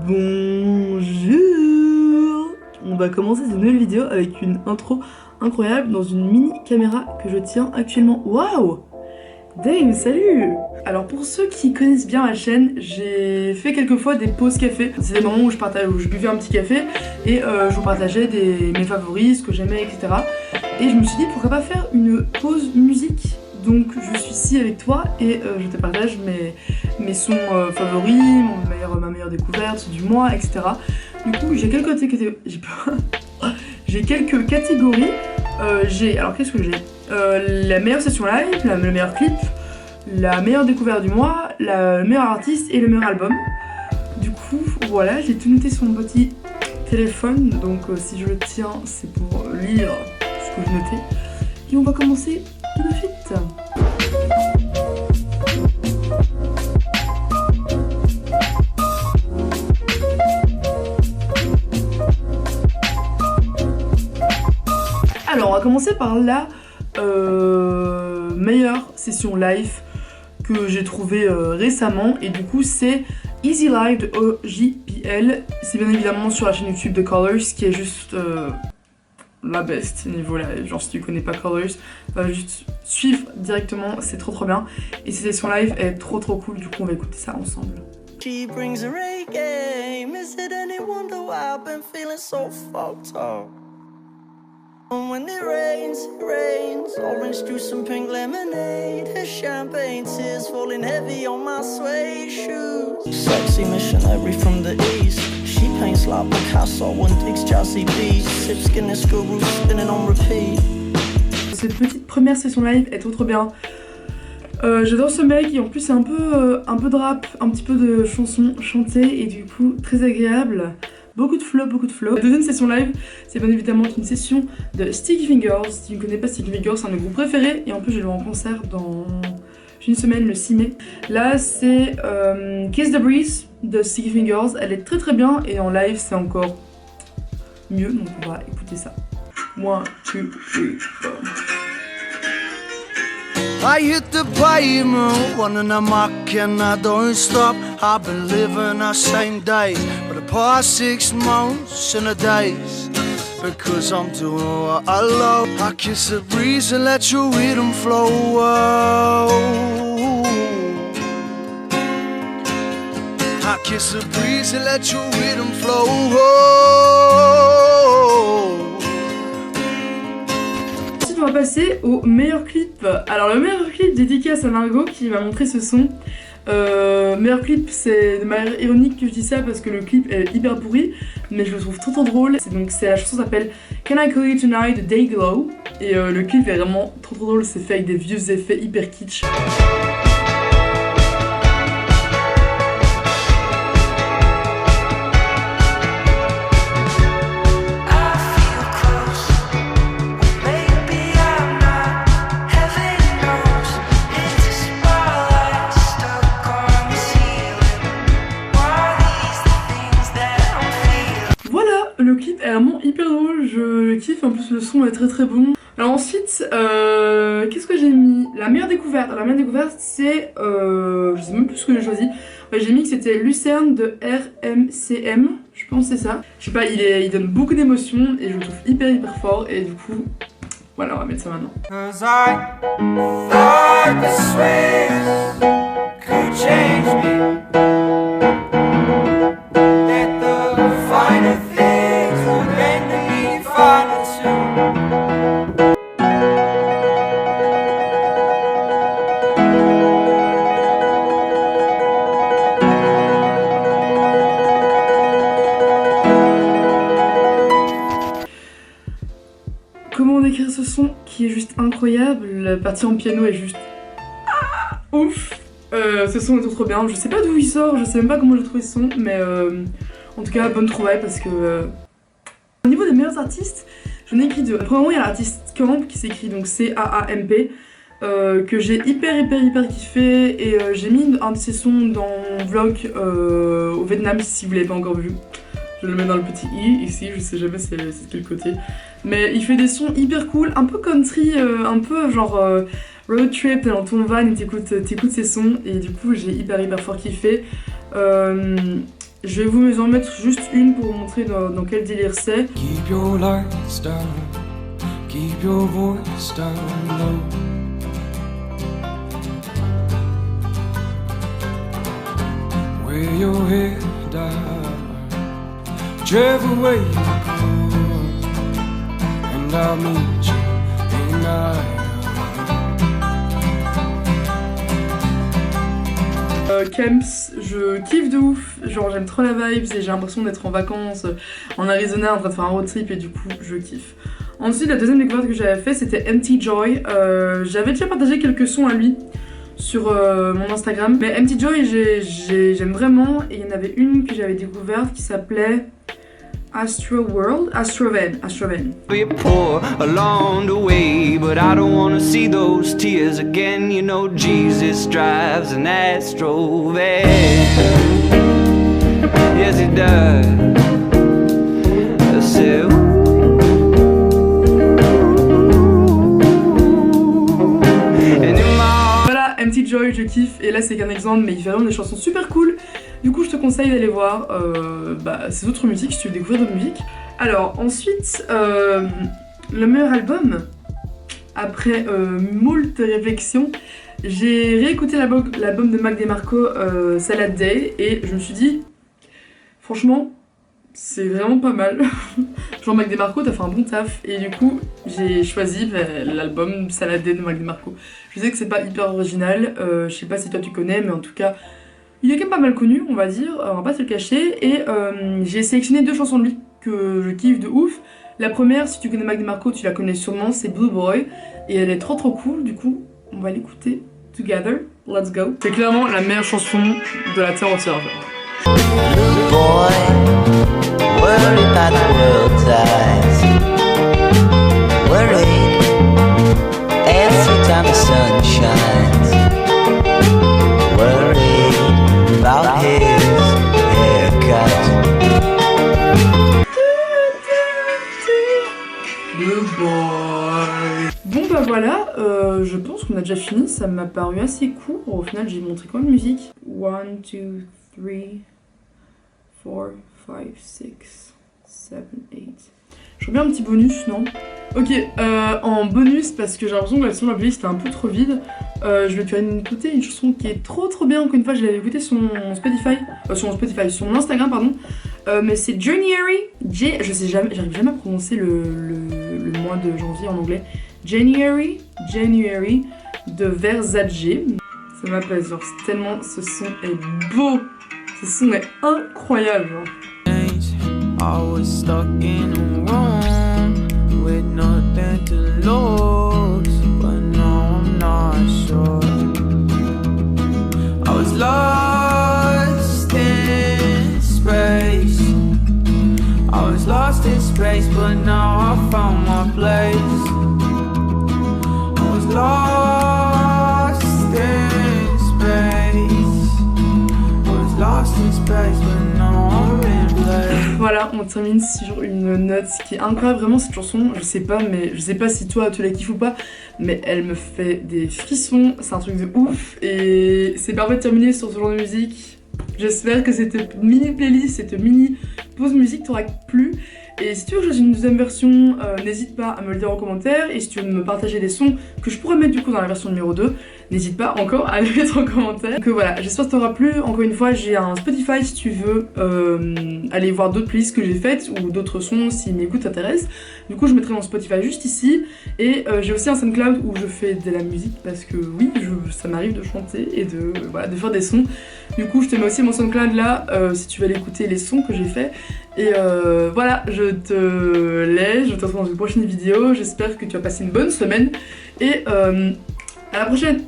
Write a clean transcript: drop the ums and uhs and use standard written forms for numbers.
Bonjour. On va commencer cette nouvelle vidéo avec une intro incroyable dans une mini caméra que je tiens actuellement. Waouh! Dame, salut! Alors pour ceux qui connaissent bien ma chaîne, j'ai fait quelques fois des pauses café. C'est des moments où je buvais un petit café et je vous partageais mes favoris, ce que j'aimais, etc. Et je me suis dit pourquoi pas faire une pause musique. Donc je suis ici avec toi et je te partage mes sons favoris, ma meilleure découverte, ceux du mois, etc. Du coup j'ai quelques catégories. Alors qu'est-ce que j'ai? La meilleure session live, le meilleur clip, la meilleure découverte du mois, le meilleur artiste et le meilleur album. Du coup voilà, j'ai tout noté sur mon petit téléphone, donc si je le tiens c'est pour lire ce que j'ai noté. Et on va commencer tout de suite. Alors on va commencer par la meilleure session live que j'ai trouvée récemment, et du coup c'est Easy Live de OJPL. C'est bien évidemment sur la chaîne YouTube de Colors, qui est juste la best niveau là. Genre si tu connais pas Colors, va juste suivre directement, c'est trop bien. Et cette session live est trop cool, du coup on va écouter ça ensemble. She brings a reggae. Is it any wonder why I've been feeling so fucked up? And when it rains, orange juice and pink lemonade, her champagne tears falling heavy on my suede shoes. Sexy missionary from the east, she paints like Picasso and digs jazzy beats, sips Guinness guru spinning on repeat. Cette petite première session live est trop bien. J'adore ce mec, et en plus c'est un peu de rap, un petit peu de chansons chantées, et du coup très agréable. Beaucoup de flow. La deuxième session live, c'est bien évidemment une session de Sticky Fingers. Si tu ne connais pas Sticky Fingers, c'est un de mes groupes préférés, et en plus je vais le voir en concert dans une semaine, le 6 mai. Là c'est Kiss the Breeze de Sticky Fingers. Elle est très bien, et en live c'est encore mieux, donc on va écouter ça. 1, 2, 3, 4. I hit the pavement, running amok and I don't stop. I've been living the same days for the past 6 months and a days, because I'm doing what I love. I kiss the breeze and let your rhythm flow. I kiss the breeze and let your rhythm flow. On va passer au meilleur clip. Alors le meilleur clip, dédicace à Margot qui m'a montré ce son. Meilleur clip, c'est de manière ironique que je dis ça parce que le clip est hyper pourri, mais je le trouve trop drôle. C'est la chanson s'appelle Can I Call You Tonight de Dayglow, et le clip est vraiment trop drôle. C'est fait avec des vieux effets hyper kitsch. Le clip est vraiment hyper drôle, je kiffe, en plus le son est très bon. Alors ensuite, qu'est-ce que j'ai mis? La meilleure découverte. La meilleure découverte c'est, je sais même plus ce que j'ai choisi. Ouais, j'ai mis que c'était Lucerne de RMCM, je pense que c'est ça. Je sais pas, il donne beaucoup d'émotions et je le trouve hyper fort, et du coup, voilà, on va mettre ça maintenant. Comment décrire ce son qui est juste incroyable? La partie en piano est juste ouf. Ce son est trop bien. Je sais pas d'où il sort, je sais même pas comment j'ai trouvé ce son, mais en tout cas bonne trouvaille parce que au niveau des meilleurs artistes, j'en ai écrit deux. Premièrement il y a l'artiste Camp qui s'écrit donc C-A-A-M-P, que j'ai hyper kiffé, et j'ai mis un de ses sons dans mon vlog au Vietnam si vous l'avez pas encore vu. Je le mets dans le petit i ici, je sais jamais c'est de quel côté. Mais il fait des sons hyper cool, un peu country, un peu genre road trip, t'es dans ton van et t'écoutes ses sons, et du coup j'ai hyper fort kiffé. Je vais vous en mettre juste une pour vous montrer dans quel délire c'est. Keep your lights down, keep your voice down low. Wear your head down, whichever way you go, and I'll meet you in Camps, je kiffe de ouf, genre j'aime trop la vibe et j'ai l'impression d'être en vacances en Arizona en train de faire un road trip et du coup je kiffe. Ensuite la deuxième découverte que j'avais fait c'était MT Joy, j'avais déjà partagé quelques sons à lui sur mon Instagram, mais MT Joy j'aime vraiment et il y en avait une que j'avais découverte qui s'appelait Astrovan. We pour along the way, but I don't wanna see those tears again. You know Jesus drives an Astrovan. Yes, he does. I said, voilà, MT Joy, je kiffe. Et là, c'est qu'un exemple, mais il fait vraiment des chansons super cool. Du coup, je te conseille d'aller voir ses autres musiques si tu veux découvrir d'autres musiques. Alors, ensuite, le meilleur album, après moult réflexions, j'ai réécouté l'album de Mac DeMarco, Salad Day, et je me suis dit, franchement, c'est vraiment pas mal. Genre, Mac DeMarco, t'as fait un bon taf, et du coup, j'ai choisi l'album Salad Day de Mac DeMarco. Je sais que c'est pas hyper original, je sais pas si toi tu connais, mais en tout cas, il est quand même pas mal connu, on va dire, on va pas se le cacher, et j'ai sélectionné 2 chansons de lui que je kiffe de ouf. La première, si tu connais Mac DeMarco, tu la connais sûrement, c'est Blue Boy, et elle est trop cool, du coup, on va l'écouter together, let's go. C'est clairement la meilleure chanson de la terre entière. Blue boy, worried about the world's eyes. Worried every time the sun shines. Worried about his haircut. Blue boy. Bon bah voilà, je pense qu'on a déjà fini, ça m'a paru assez court. Au final, j'ai montré quoi de musique. 1, 2, 3, 4, 5, 6, 7, 8. Je bien un petit bonus, non? Ok, en bonus, parce que j'ai l'impression que la son de la playlist était un peu trop vide, je vais te faire écouter une chanson qui est trop bien. Encore une fois, je l'avais écoutée sur mon Spotify, sur mon Instagram, pardon. Mais c'est January, j'arrive jamais à prononcer le mois de janvier en anglais. January de Versace. Ça m'appelle, genre, c'est tellement, ce son est beau. Ce son est incroyable, genre. I was stuck in a room with nothing to lose, but now I'm not sure. I was lost in space. I was lost in space, but now I found my place. I was lost in space. I was lost in space, but now I'm in place. Voilà, on termine sur une note qui est incroyable, vraiment cette chanson, je sais pas si toi tu la kiffes ou pas, mais elle me fait des frissons, c'est un truc de ouf, et c'est parfait de terminer sur ce genre de musique. J'espère que cette mini playlist, cette mini pause musique t'aura plu. Et si tu veux que je fasse une deuxième version, n'hésite pas à me le dire en commentaire. Et si tu veux me partager des sons que je pourrais mettre du coup dans la version numéro 2, n'hésite pas encore à les mettre en commentaire. Donc voilà, j'espère que ça t'aura plu. Encore une fois, j'ai un Spotify si tu veux aller voir d'autres playlists que j'ai faites ou d'autres sons si mes goûts t'intéressent. Du coup, je mettrai mon Spotify juste ici. Et j'ai aussi un SoundCloud où je fais de la musique parce que oui, ça m'arrive de chanter et de faire des sons. Du coup, je te mets aussi mon SoundCloud là si tu veux aller écouter les sons que j'ai fait. Et voilà, je te laisse, je te retrouve dans une prochaine vidéo. J'espère que tu as passé une bonne semaine et à la prochaine.